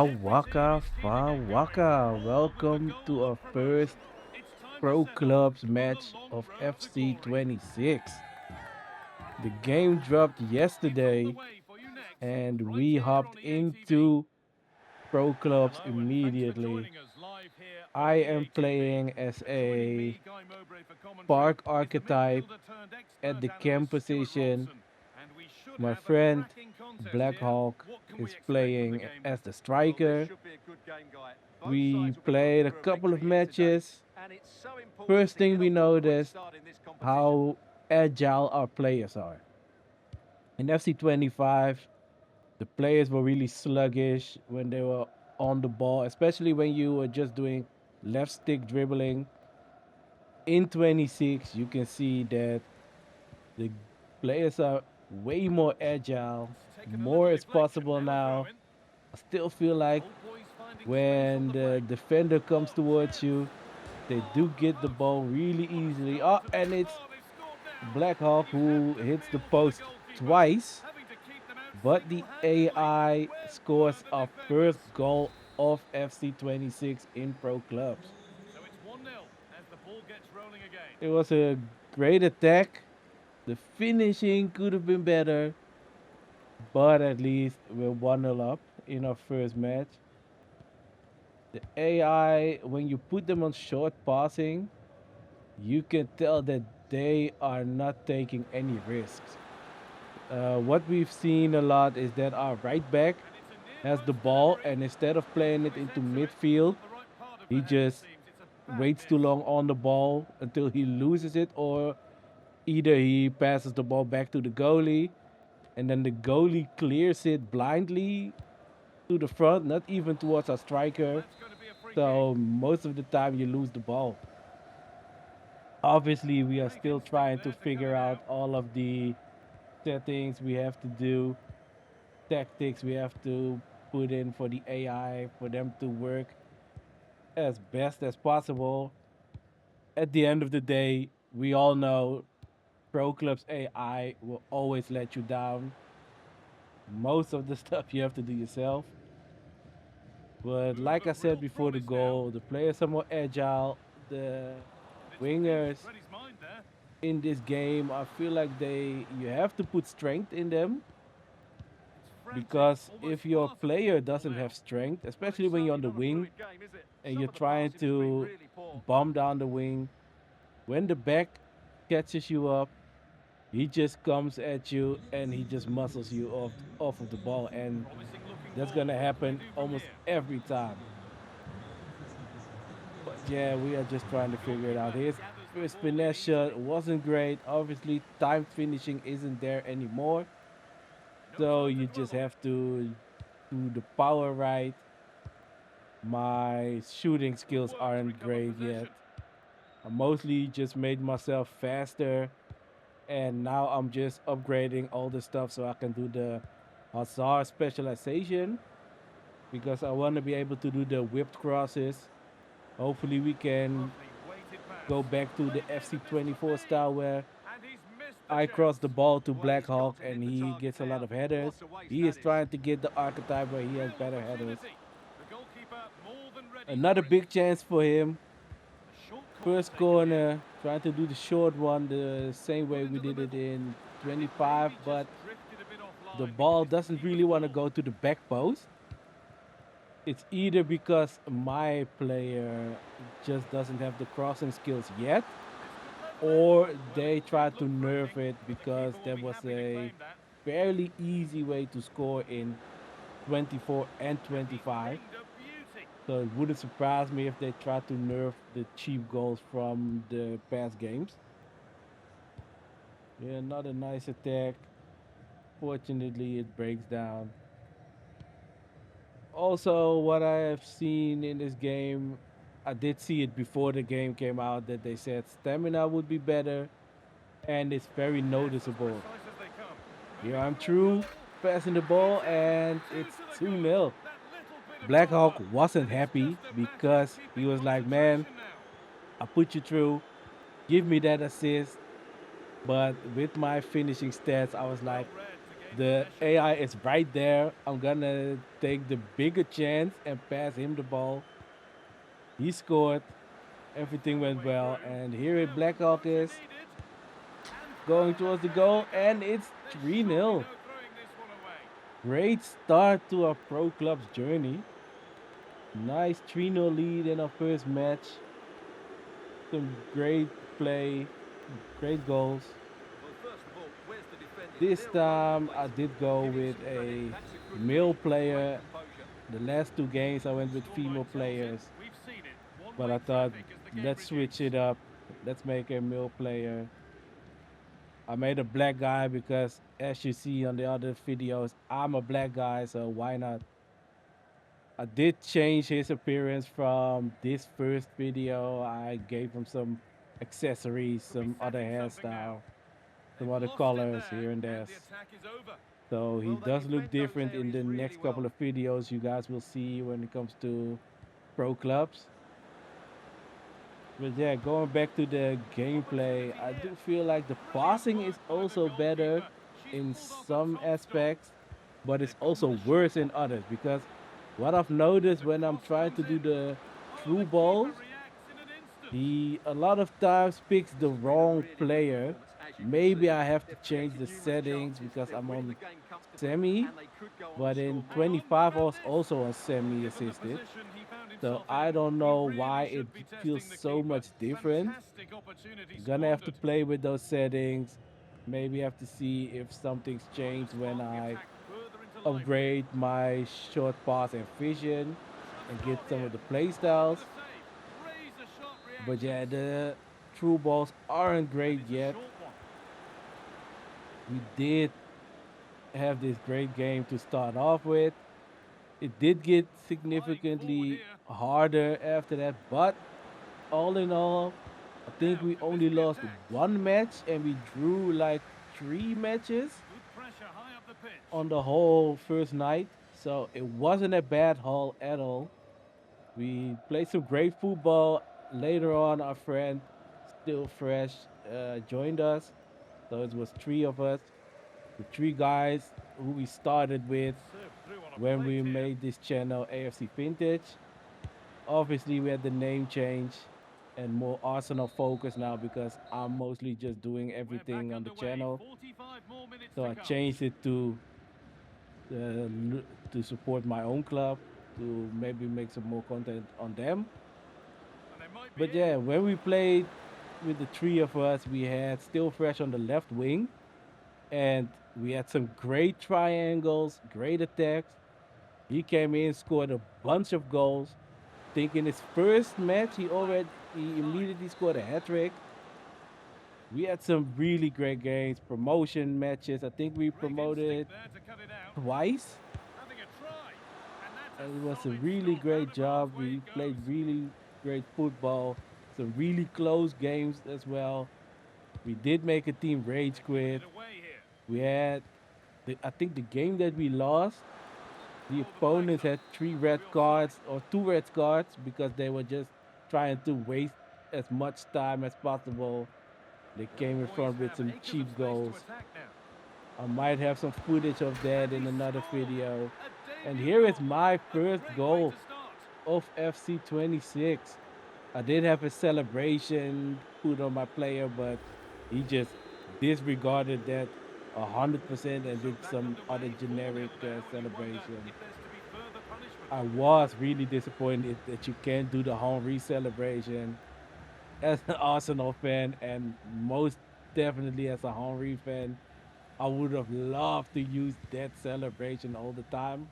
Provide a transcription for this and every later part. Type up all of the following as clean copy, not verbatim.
Waka. Welcome to our first Pro Clubs match of FC26. The game dropped yesterday and we hopped into Pro Clubs immediately. I am playing as a park archetype at the cam position. My friend Black Hawk is playing as the striker. We played a couple of matches. First thing we noticed how agile our players are. In FC25, the players were really sluggish when they were on the ball, especially when you were just doing left stick dribbling. In 26, you can see that the players are way more agile. More is possible now. I still feel like when the defender comes towards you, they do get the ball really easily. Oh, and it's Black Hawk who hits the post twice, but the AI scores our first goal of FC26 in Pro Clubs. It was a great attack. The finishing could have been better, but at least we're 1-0 up in our first match. The AI, when you put them on short passing, you can tell that they are not taking any risks. What we've seen a lot is that our right back has the ball, and instead of playing it into midfield, he just waits too long on the ball until he loses it, or either he passes the ball back to the goalie, and then the goalie clears it blindly to the front, not even towards our striker. So most of the time, you lose the ball. Obviously, we are still trying to figure out all of the settings we have to do, tactics we have to put in for the AI for them to work as best as possible. At the end of the day, we all know Pro Club's AI will always let you down. Most of the stuff you have to do yourself. But like I said before the goal, the players are more agile. The wingers in this game, I feel like you have to put strength in them, because if your player doesn't have strength, especially when you're on the wing and you're trying to bomb down the wing, when the back catches you up, he just comes at you and he just muscles you off of the ball, and that's gonna happen almost every time. But yeah, we are just trying to figure it out. His first finesse shot wasn't great. Obviously, time finishing isn't there anymore, so you just have to do the power right. My shooting skills aren't great yet. I mostly just made myself faster, and now I'm just upgrading all the stuff so I can do the Hazard specialization, because I want to be able to do the whipped crosses. Hopefully, we can go back to the FC24 style where I cross the ball to Black Hawk and he gets a lot of headers. He is trying to get the archetype where he has better headers. Another big chance for him. First corner, trying to do the short one the same way we did it in 25, but the ball doesn't really want to go to the back post. It's either because my player just doesn't have the crossing skills yet, or they try to nerf it because there was a fairly easy way to score in 24 and 25. So it wouldn't surprise me if they try to nerf the cheap goals from the past games. Yeah, not a nice attack. Fortunately, it breaks down. Also, what I have seen in this game, I did see it before the game came out that they said stamina would be better, and it's very noticeable. Here I'm true, passing the ball, and it's 2-0. Blackhawk wasn't happy because he was like, man, I put you through, give me that assist. But with my finishing stats, I was like, The AI is right there. I'm gonna take the bigger chance and pass him the ball. He scored. Everything went well. And here it Blackhawk is going towards the goal, and it's 3-0. Great start to our pro club's journey. Nice 3-0 lead in our first match. Some great play, great goals. This time I did go with a male player. The last two games I went with female players, but I thought let's switch it up. Let's make a male player. I made a black guy because, as you see on the other videos, I'm a black guy, so why not? I did change his appearance from this first video. I gave him some accessories, some other hairstyle, some other colors here and there. So he does look different in the next couple of videos you guys will see when it comes to pro clubs. But yeah, going back to the gameplay, I do feel like the passing is also better in some aspects, but it's also worse in others because what I've noticed when I'm trying to do the through balls, he a lot of times picks the wrong player. Maybe I have to change the settings because I'm on semi, but in 25 I was also on semi assisted. So I don't know why it feels so much different. Gonna have to play with those settings. Maybe have to see if something's changed when I upgrade my short pass and vision and get some of the play styles. But yeah, the true balls aren't great yet. We did have this great game to start off with. It did get significantly harder after that, but all in all, I think we only lost one match and we drew like three matches on the whole first night. So it wasn't a bad haul at all. We played some great football. Later on, our friend, still fresh, joined us. So it was three of us, the three guys who we started with when we made this channel AFC Vintage. Obviously, we had the name change and more Arsenal focus now because I'm mostly just doing everything on the channel. So I changed it to support my own club to maybe make some more content on them. But yeah, when we played with the three of us, we had Still Fresh on the left wing, and we had some great triangles, great attacks. He came in, scored a bunch of goals. Think in his first match, he immediately scored a hat trick. We had some really great games, promotion matches. I think we promoted twice. And it was a really great job. We played really great football, some really close games as well. We did make a team rage quit. We had, I think the game that we lost, the opponents had three red cards or two red cards because they were just trying to waste as much time as possible. They came in front with some cheap goals. I might have some footage of that in another video. And here is my first goal of FC26. I did have a celebration put on my player, but he just disregarded that 100% and did some other generic celebration. I was really disappointed that you can't do the Henry celebration as an Arsenal fan, and most definitely as a Henry fan. I would have loved to use that celebration all the time.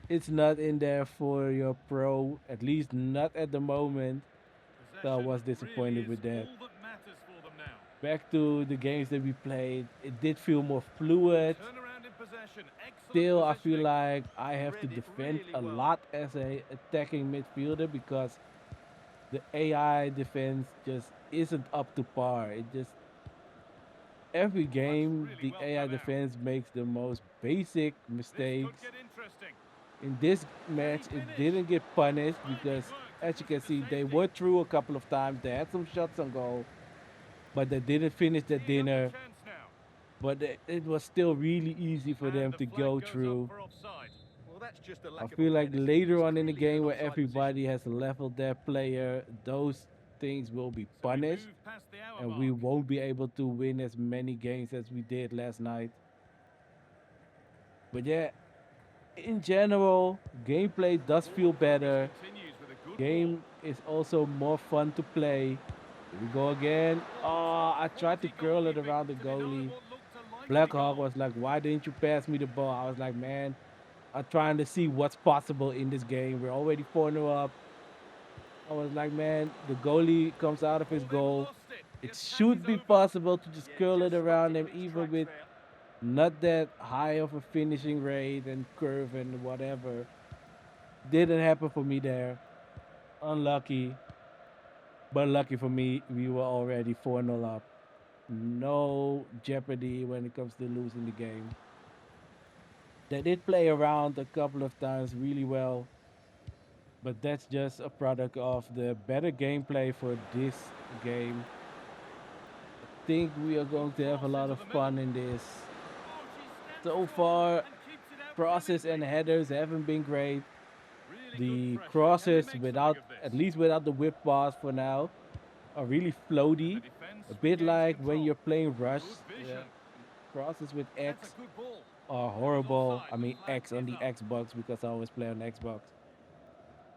It's not in there for your pro, at least not at the moment. So I was disappointed with that. Back to the games that we played, it did feel more fluid. Still, I feel like I have to defend a lot as a attacking midfielder because the AI defense just isn't up to par. It just every game the AI defense makes the most basic mistakes. In this match, it didn't get punished because, as you can see, they were through a couple of times. They had some shots on goal, but they didn't finish the dinner. but it was still really easy for them to go through. Well, that's just a I lack of feel like awareness. It later was on in the clearly in an game where offside position. everybody has leveled their player, those things will be So we punished, move past the hour and we mark. won't be able to win as many games as we did last night. But yeah, in general, gameplay does feel Progress better. continues with a good ball. Game is also more fun to play. Here we go again. Oh, I tried to Quality curl it goalkeeping around the to deny goalie. what looked a likely Blackhawk goal. was like, "Why didn't you pass me the ball?" I was like, "Man, I'm trying to see what's possible in this game. We're already 4-0 up." I was like, "Man, the goalie comes out of his Oh, they've goal. lost it. The It attack should is be over. possible to just Yeah, curl it just stopped around it him, in its even tracks with there. not that high of a finishing rate and curve and whatever. Didn't happen for me there. Unlucky, but lucky for me, we were already 4-0 up. No jeopardy when it comes to losing the game. They did play around a couple of times really well, but that's just a product of the better gameplay for this game. Think we are Good going to have a cross lot into of the middle. fun in this. Oh, she stands So strong far, and keeps it out crosses and brilliantly. headers haven't been great. Really good The pressure. Can they crosses make something without, of at this? least without the whip pass for now, are really And the floaty. defence A bit regains like when control. you're playing Rush. Good Yeah, vision. crosses with That's a X good ball. are It was horrible. offside. I The mean flag X on is the up. Xbox because I always play on Xbox.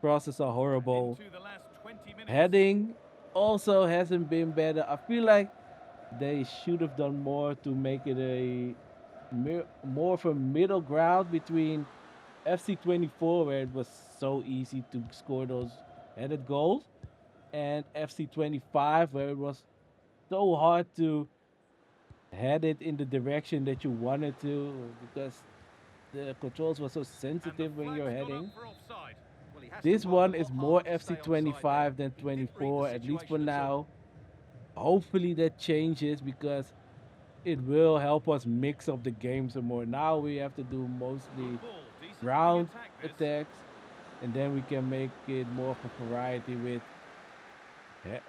Crosses are And horrible. into the last 20 minutes. Heading also hasn't been better. I feel like they should have done more to make it a more of a middle ground between FC24, where it was so easy to score those headed goals, and FC25, where it was so hard to head it in the direction that you wanted to because the controls were so And the sensitive when you're flag's gone up heading. for offside. Well, he has to This work a one lot is more harder to stay onside there. FC25 than He didn't read the 24, at least for situation at all. now. Hopefully that changes because it will help us mix up the game some more. Now we have to do mostly Good ball. Decent looking ground attack, this. attacks, and then we can make it more of a variety with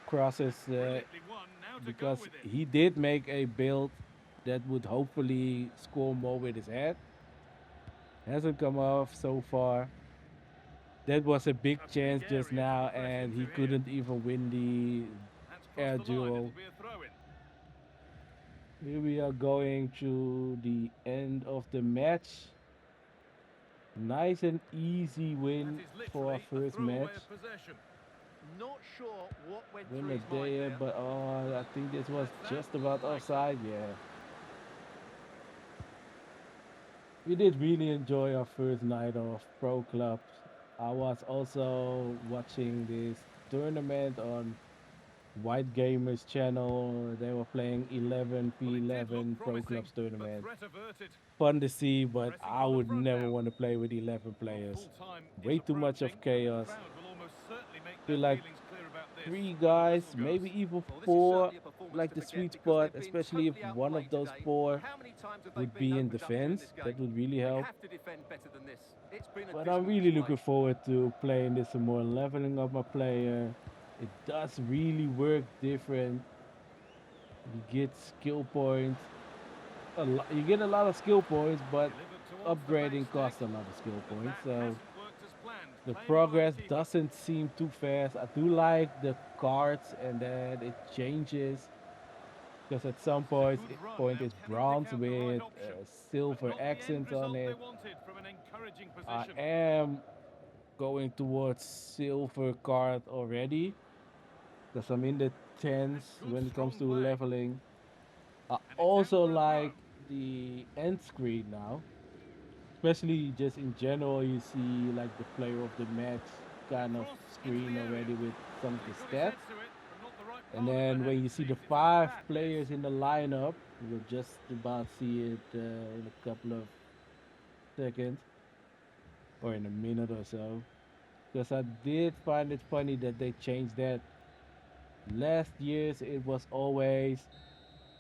crosses Brilliantly won. Now to go because with it. he did make a build that would hopefully score more with his head. Hasn't come off so far. That was a big That's a big chance just area to now, progress and he into here. couldn't even win the That's air crossed the line. duel. It'll be a throw in. Here we are going to the end of the match. Nice and easy That win is for our literally a first match. throwaway of possession. Not sure what went Win through a his mind day, there. but oh, I think this was That's that. just about Nice. offside. Yeah, we did really enjoy our first night of pro clubs. I was also watching this tournament on White Gamers channel. They were playing Well, it did look 11v11 pro promising, clubs but tournament. threat averted. Fun to see, but Pressing I from the would front never now. want to play with 11 Well, players. full time is Way too much approaching, of and the chaos. crowd will almost certainly make Feel their like feelings clear about this three when the guys, whistle goes. maybe even Well, this is four, certainly a performance like to the forget sweet because spot, they've been especially if totally one of outplayed those today. four How many times have they would been be in opened up during defense. this game? That would really They help. have to defend better than this. It's been a But I'm dismal really display. looking forward to playing this some more, leveling up my player. It does really work different. You get skill points. You get a lot of skill points, but Delivered towards the back upgrading stick, costs a lot of skill but points. that So hasn't worked as planned. the Playing wide, the progress keeper. doesn't seem too fast. I do like the cards and that it changes because at some This is a point, good run. point Now, it's can he pick bronze out the right with option? But silver not the end accents on result they it. wanted from an encouraging I position. am going towards silver card already because I'm in the tens That's good, when it comes strong to play. leveling. I And it's out also for a throw. like the end screen now, especially just in general. You see like the player of the match The kind of cross into screen the area. already with some of He the put his stats. head to it, but not the right And part of the then head when it you see the seemed. It's a 5 bad miss. players in the lineup, you'll just about see it in a couple of seconds or in a minute or so. Because I did find it funny that they changed that. Last year's it was always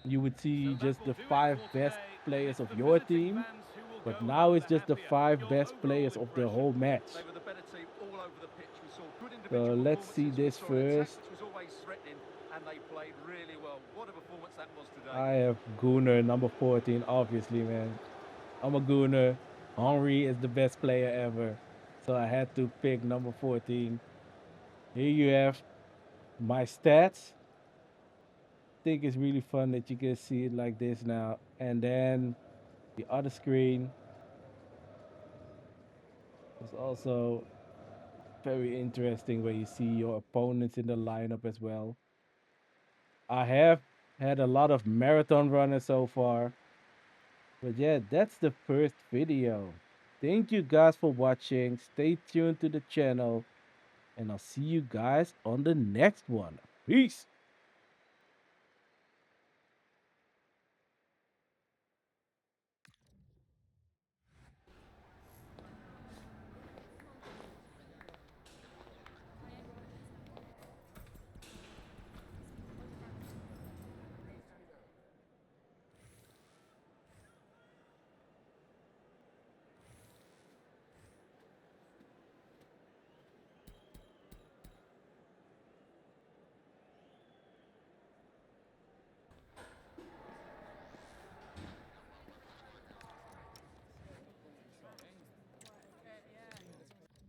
you would So see that just will the do it 5 for best today, and players it's of the your visiting team, fans who will but go now home it's the just the happier. 5 Your best overall players of the impression. whole match. They were the better team all over the pitch. We saw good So individual let's see performances. We this saw an attack first. which was always threatening, and they played really well. What a performance that that was today. I have Gunnar, number 14, obviously, man. I'm a Gunnar. Henry is the best player ever. So I had to pick number 14. Here you have my stats. Think it's really fun that you can see it like this now. And then the other screen is also very interesting where you see your opponents in the lineup as well. I have had a lot of marathon runners so far. But yeah, that's the first video. Thank you guys for watching. Stay tuned to the channel. And I'll see you guys on the next one. Peace.